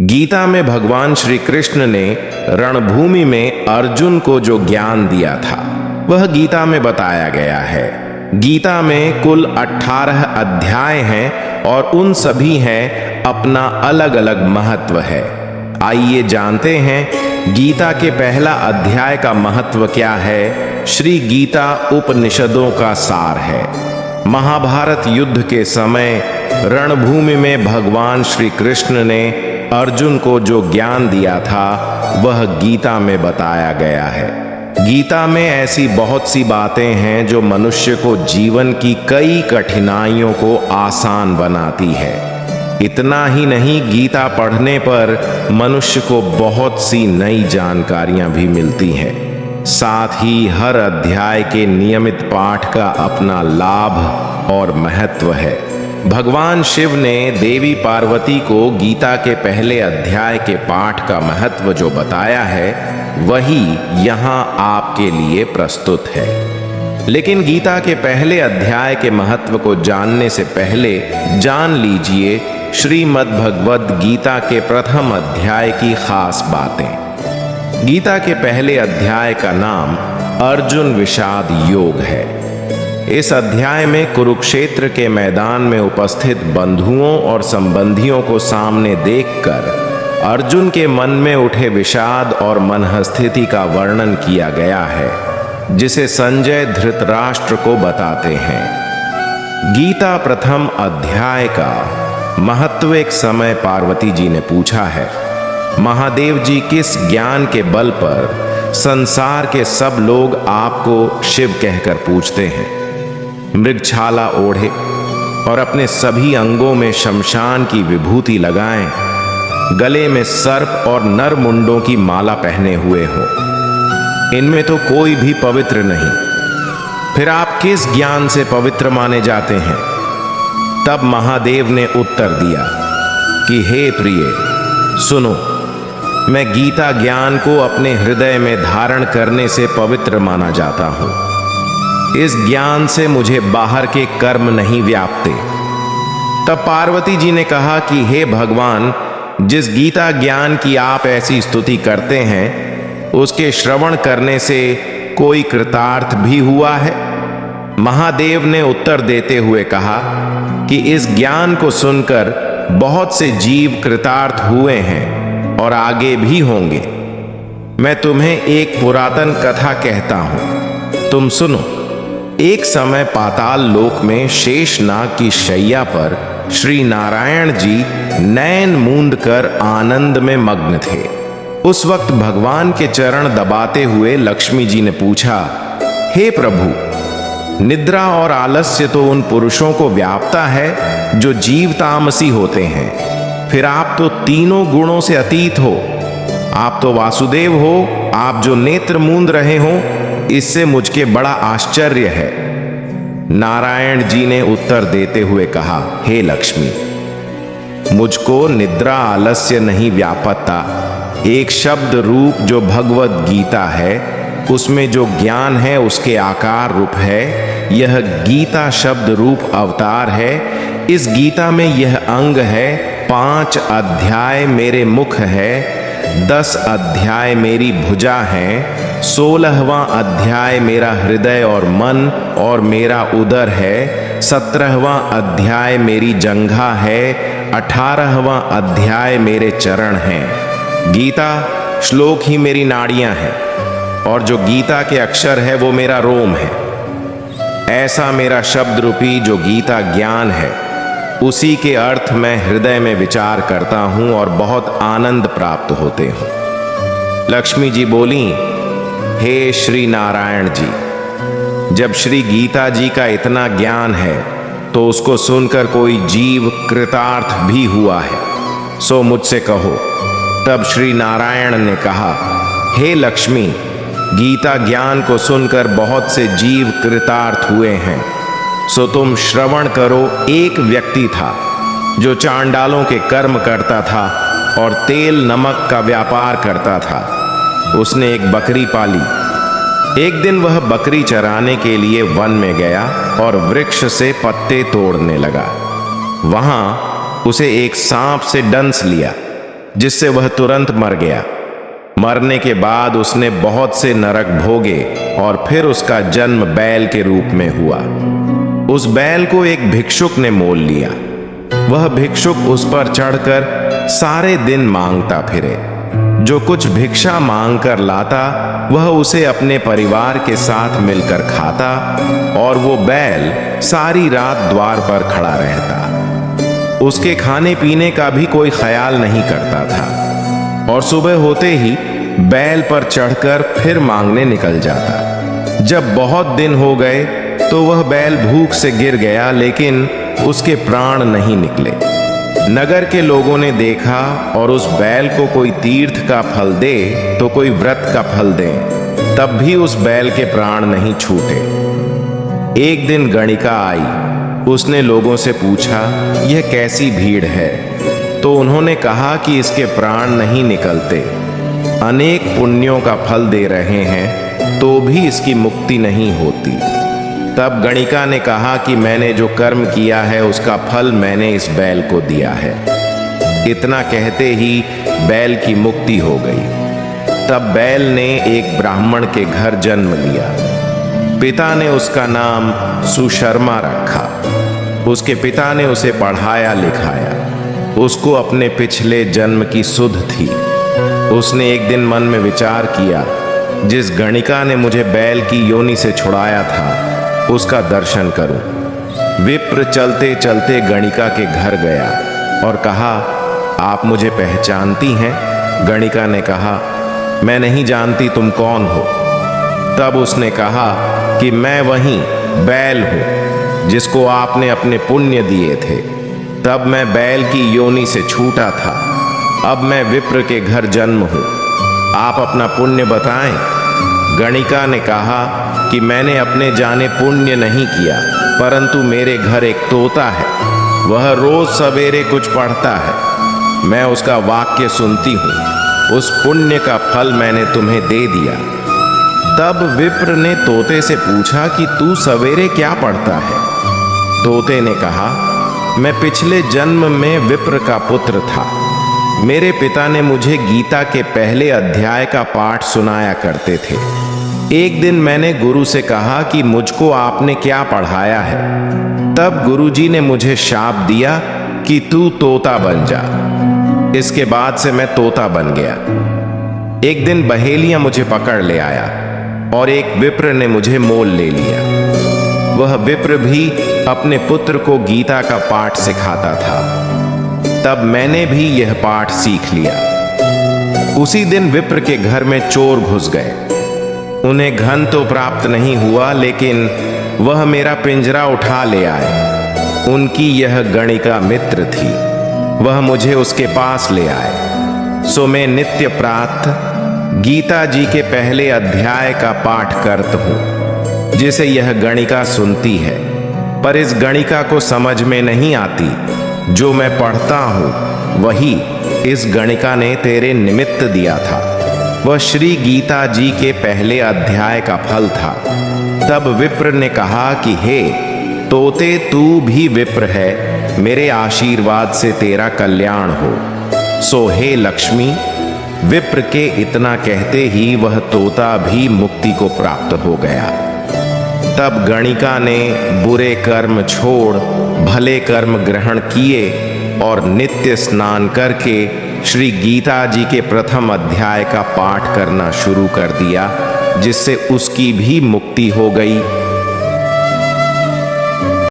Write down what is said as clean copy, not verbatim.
गीता में भगवान श्री कृष्ण ने रणभूमि में अर्जुन को जो ज्ञान दिया था वह गीता में बताया गया है। गीता में कुल 18 अध्याय हैं और उन सभी हैं अपना अलग अलग महत्व है। आइए जानते हैं गीता के पहला अध्याय का महत्व क्या है। श्री गीता उपनिषदों का सार है। महाभारत युद्ध के समय रणभूमि में भगवान श्री कृष्ण ने अर्जुन को जो ज्ञान दिया था वह गीता में बताया गया है। गीता में ऐसी बहुत सी बातें हैं जो मनुष्य को जीवन की कई कठिनाइयों को आसान बनाती है। इतना ही नहीं, गीता पढ़ने पर मनुष्य को बहुत सी नई जानकारियां भी मिलती हैं। साथ ही हर अध्याय के नियमित पाठ का अपना लाभ और महत्व है। भगवान शिव ने देवी पार्वती को गीता के पहले अध्याय के पाठ का महत्व जो बताया है वही यहाँ आपके लिए प्रस्तुत है। लेकिन गीता के पहले अध्याय के महत्व को जानने से पहले जान लीजिए श्रीमद् भगवद गीता के प्रथम अध्याय की खास बातें। गीता के पहले अध्याय का नाम अर्जुन विषाद योग है। इस अध्याय में कुरुक्षेत्र के मैदान में उपस्थित बंधुओं और संबंधियों को सामने देखकर अर्जुन के मन में उठे विषाद और मनःस्थिति का वर्णन किया गया है, जिसे संजय धृतराष्ट्र को बताते हैं। गीता प्रथम अध्याय का महत्व एक समय पार्वती जी ने पूछा है। महादेव जी किस ज्ञान के बल पर संसार के सब लोग आपको शिव कहकर पूछते हैं? मृगछाला ओढ़े और अपने सभी अंगों में शमशान की विभूति लगाएं, गले में सर्प और नर मुंडों की माला पहने हुए हो, इनमें तो कोई भी पवित्र नहीं। फिर आप किस ज्ञान से पवित्र माने जाते हैं? तब महादेव ने उत्तर दिया कि हे प्रिय, सुनो, मैं गीता ज्ञान को अपने हृदय में धारण करने से पवित्र माना जाता हूं। इस ज्ञान से मुझे बाहर के कर्म नहीं व्यापते। तब पार्वती जी ने कहा कि हे भगवान, जिस गीता ज्ञान की आप ऐसी स्तुति करते हैं उसके श्रवण करने से कोई कृतार्थ भी हुआ है? महादेव ने उत्तर देते हुए कहा कि इस ज्ञान को सुनकर बहुत से जीव कृतार्थ हुए हैं और आगे भी होंगे। मैं तुम्हें एक पुरातन कथा कहता हूं, तुम सुनो। एक समय पाताल लोक में शेषनाग की शैया पर श्री नारायण जी नैन मूंद कर आनंद में मग्न थे। उस वक्त भगवान के चरण दबाते हुए लक्ष्मी जी ने पूछा, हे प्रभु, निद्रा और आलस्य तो उन पुरुषों को व्यापता है जो जीव तामसी होते हैं, फिर आप तो तीनों गुणों से अतीत हो। आप तो वासुदेव हो। आप जो नेत्र मूंद रहे हो, इससे मुझके बड़ा आश्चर्य है। नारायण जी ने उत्तर देते हुए कहा, हे लक्ष्मी, मुझको निद्रा आलस्य नहीं व्यापता। एक शब्द रूप जो भगवद गीता है उसमें जो ज्ञान है उसके आकार रूप है। यह गीता शब्द रूप अवतार है। इस गीता में यह अंग है। 5 अध्याय मेरे मुख है, 10 अध्याय मेरी भुजा है, 16वां अध्याय मेरा हृदय और मन और मेरा उदर है, 17वां अध्याय मेरी जंघा है, 18वां अध्याय मेरे चरण हैं। गीता श्लोक ही मेरी नाड़ियां हैं और जो गीता के अक्षर है वो मेरा रोम है। ऐसा मेरा शब्द रूपी जो गीता ज्ञान है उसी के अर्थ मैं हृदय में विचार करता हूं और बहुत आनंद प्राप्त होते हूं। लक्ष्मी जी बोली, हे श्री नारायण जी, जब श्री गीता जी का इतना ज्ञान है तो उसको सुनकर कोई जीव कृतार्थ भी हुआ है, सो मुझसे कहो। तब श्री नारायण ने कहा, हे लक्ष्मी, गीता ज्ञान को सुनकर बहुत से जीव कृतार्थ हुए हैं, सो तुम श्रवण करो। एक व्यक्ति था जो चांडालों के कर्म करता था और तेल नमक का व्यापार करता था। उसने एक बकरी पाली। एक दिन वह बकरी चराने के लिए वन में गया और वृक्ष से पत्ते तोड़ने लगा। वहां उसे एक सांप से डंस लिया। जिससे वह तुरंत मर गया। मरने के बाद उसने बहुत से नरक भोगे और फिर उसका जन्म बैल के रूप में हुआ। उस बैल को एक भिक्षुक ने मोल लिया। वह भिक्षुक उस पर चढ़कर सारे दिन मांगता फिरे। जो कुछ भिक्षा मांग कर लाता वह उसे अपने परिवार के साथ मिलकर खाता और वो बैल सारी रात द्वार पर खड़ा रहता। उसके खाने पीने का भी कोई ख्याल नहीं करता था और सुबह होते ही बैल पर चढ़कर फिर मांगने निकल जाता। जब बहुत दिन हो गए तो वह बैल भूख से गिर गया, लेकिन उसके प्राण नहीं निकले। नगर के लोगों ने देखा और उस बैल को कोई तीर्थ का फल दे तो कोई व्रत का फल दे, तब भी उस बैल के प्राण नहीं छूटे। एक दिन गणिका आई। उसने लोगों से पूछा, यह कैसी भीड़ है? तो उन्होंने कहा कि इसके प्राण नहीं निकलते, अनेक पुण्यों का फल दे रहे हैं तो भी इसकी मुक्ति नहीं होती। तब गणिका ने कहा कि मैंने जो कर्म किया है उसका फल मैंने इस बैल को दिया है। इतना कहते ही बैल की मुक्ति हो गई। तब बैल ने एक ब्राह्मण के घर जन्म लिया। पिता ने उसका नाम सुशर्मा रखा। उसके पिता ने उसे पढ़ाया लिखाया। उसको अपने पिछले जन्म की सुध थी। उसने एक दिन मन में विचार किया, जिस गणिका ने मुझे बैल की योनि से छुड़ाया था उसका दर्शन करूं। विप्र चलते चलते गणिका के घर गया और कहा, आप मुझे पहचानती हैं? गणिका ने कहा, मैं नहीं जानती, तुम कौन हो? तब उसने कहा कि मैं वही बैल हूं जिसको आपने अपने पुण्य दिए थे। तब मैं बैल की योनि से छूटा था, अब मैं विप्र के घर जन्म हूं। आप अपना पुण्य बताएं। गणिका ने कहा कि मैंने अपने जाने पुण्य नहीं किया, परंतु मेरे घर एक तोता है। वह रोज सवेरे कुछ पढ़ता है, मैं उसका वाक्य सुनती हूँ। उस पुण्य का फल मैंने तुम्हें दे दिया। तब विप्र ने तोते से पूछा कि तू सवेरे क्या पढ़ता है? तोते ने कहा, मैं पिछले जन्म में विप्र का पुत्र था। मेरे पिता ने मुझे गीता के पहले अध्याय का पाठ सुनाया करते थे। एक दिन मैंने गुरु से कहा कि मुझको आपने क्या पढ़ाया है? तब गुरुजी ने मुझे शाप दिया कि तू तोता बन जा। इसके बाद से मैं तोता बन गया। एक दिन बहेलिया मुझे पकड़ ले आया और एक विप्र ने मुझे मोल ले लिया। वह विप्र भी अपने पुत्र को गीता का पाठ सिखाता था। तब मैंने भी यह पाठ सीख लिया। उसी दिन विप्र के घर में चोर घुस गए। उन्हें धन तो प्राप्त नहीं हुआ, लेकिन वह मेरा पिंजरा उठा ले आए। उनकी यह गणिका मित्र थी। वह मुझे उसके पास ले आए। सो मैं नित्य प्रातः गीता जी के पहले अध्याय का पाठ करता हूँ, जिसे यह गणिका सुनती है। पर इस गणिका को समझ में नहीं आती। जो मैं पढ़ता हूँ वही इस गणिका ने तेरे निमित्त दिया था। वह श्री गीता जी के पहले अध्याय का फल था। तब विप्र ने कहा कि हे तोते, तू भी विप्र है, मेरे आशीर्वाद से तेरा कल्याण हो। सो हे लक्ष्मी। विप्र के इतना कहते ही वह तोता भी मुक्ति को प्राप्त हो गया। तब गणिका ने बुरे कर्म छोड़ भले कर्म ग्रहण किए और नित्य स्नान करके श्री गीता जी के प्रथम अध्याय का पाठ करना शुरू कर दिया, जिससे उसकी भी मुक्ति हो गई